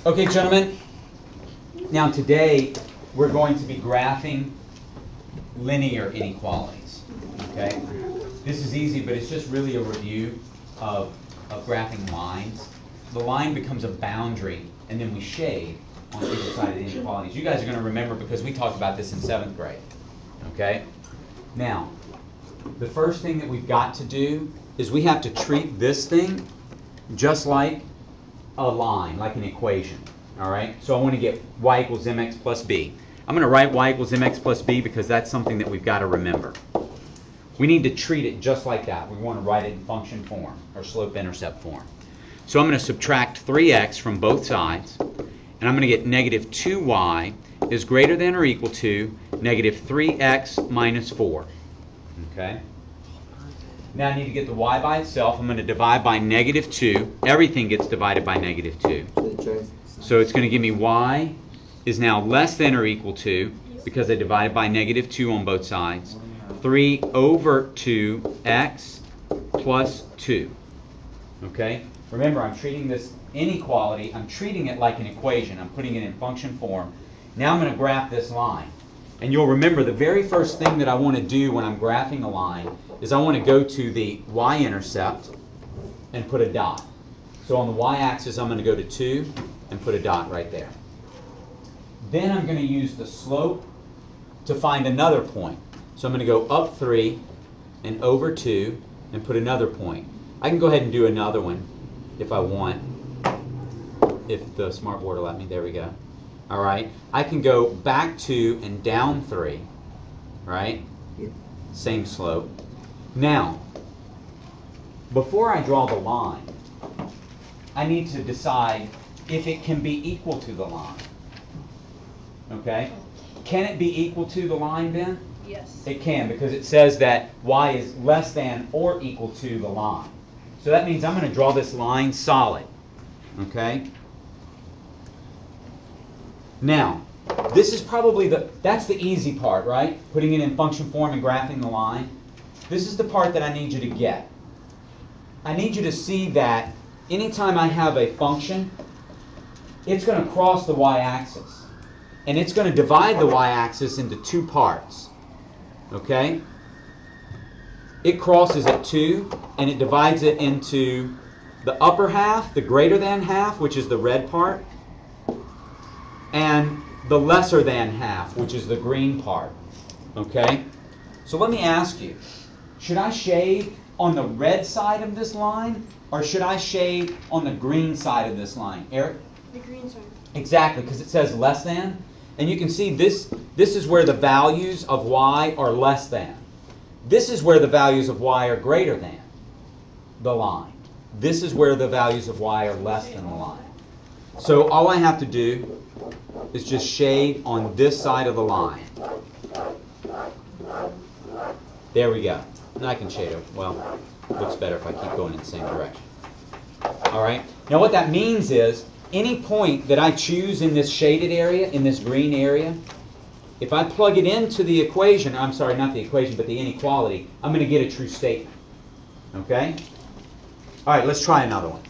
Okay, gentlemen, now today we're going to be graphing linear inequalities. Okay? This is easy, but it's just really a review of graphing lines. The line becomes a boundary, and then we shade on either side of the inequalities. You guys are going to remember because we talked about this in 7th grade. Okay? Now, the first thing that we've got to do is we have to treat this thing just like a line, like an equation. All right? So I want to get y equals mx plus b. I'm going to write y equals mx plus b because that's something that we've got to remember. We need to treat it just like that. We want to write it in function form or slope-intercept form. So I'm going to subtract 3x from both sides, and I'm going to get negative 2y is greater than or equal to negative 3x minus 4. Okay? Now I need to get the y by itself. I'm going to divide by negative 2. Everything gets divided by negative 2. So it's going to give me y is now less than or equal to, because I divided by negative 2 on both sides, 3 over 2x plus 2. Okay? Remember, I'm treating this inequality, I'm treating it like an equation. I'm putting it in function form. Now I'm going to graph this line. And you'll remember the very first thing that I want to do when I'm graphing a line is I want to go to the y-intercept and put a dot. So on the y-axis, I'm going to go to 2 and put a dot right there. Then I'm going to use the slope to find another point. So I'm going to go up 3 and over 2 and put another point. I can go ahead and do another one if I want, if the smartboard will let me. There we go. All right. I can go back 2 and down 3, right? Same slope. Now, before I draw the line, I need to decide if it can be equal to the line. Okay? Can it be equal to the line then? Yes. It can, because it says that y is less than or equal to the line. So that means I'm going to draw this line solid. Okay? Now, this is probably that's the easy part, right? Putting it in function form and graphing the line. This is the part that I need you to get. I need you to see that anytime I have a function, it's going to cross the y-axis. And it's going to divide the y-axis into two parts. Okay? It crosses at 2, and it divides it into the upper half, the greater than half, which is the red part, and the lesser than half, which is the green part. Okay? So let me ask you, should I shade on the red side of this line, or should I shade on the green side of this line? Eric? The green side. Exactly, because it says less than. And you can see this is where the values of y are less than. This is where the values of y are greater than the line. This is where the values of y are less than the line. So all I have to do is just shade on this side of the line. There we go. And I can shade it. Well, it looks better if I keep going in the same direction. All right. Now what that means is any point that I choose in this shaded area, in this green area, if I plug it into the equation, I'm sorry, not the equation, but the inequality, I'm going to get a true statement. Okay? All right, let's try another one.